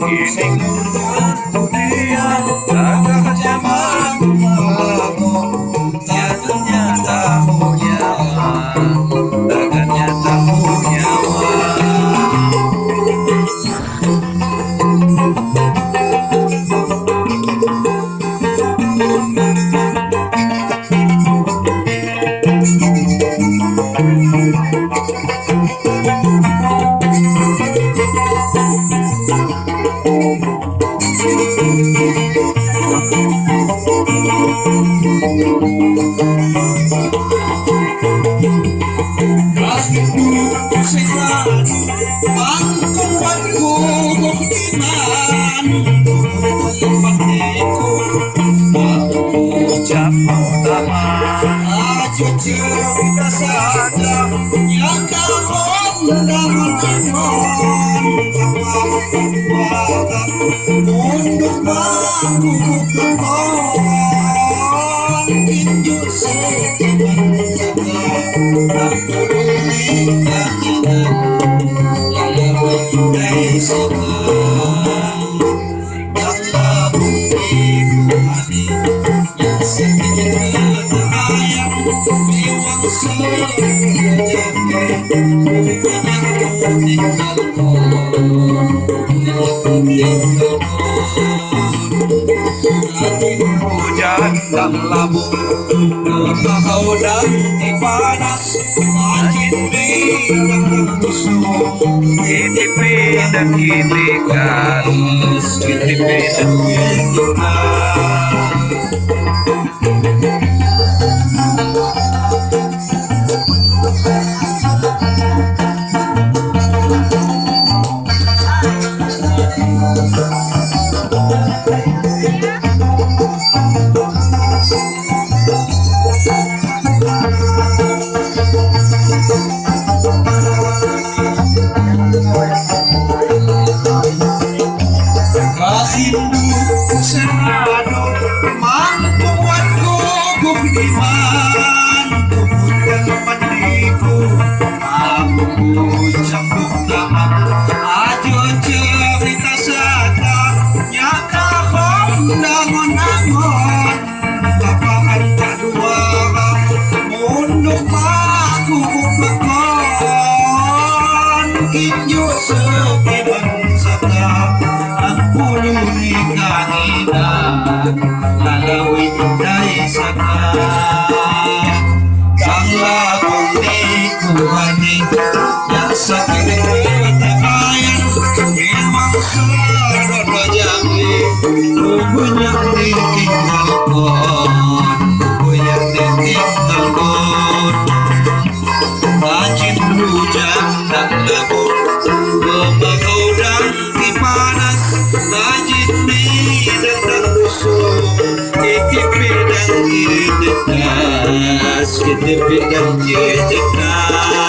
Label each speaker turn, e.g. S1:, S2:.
S1: Kini kunjung dunia agak zaman lalu. Nyatanya tahu nyawa, agaknya tahu nyawa. Cerita saja yang dalam untuk mampu berkorban hidup sekian tak peduli keinginan lalu dari sekarang dalam buktiku hati yang sedikit ayam memang hujan dan labu kau dan panas makin bertusuk kitipi dan kitikan kitipi dan kitikan. Kita pedang kita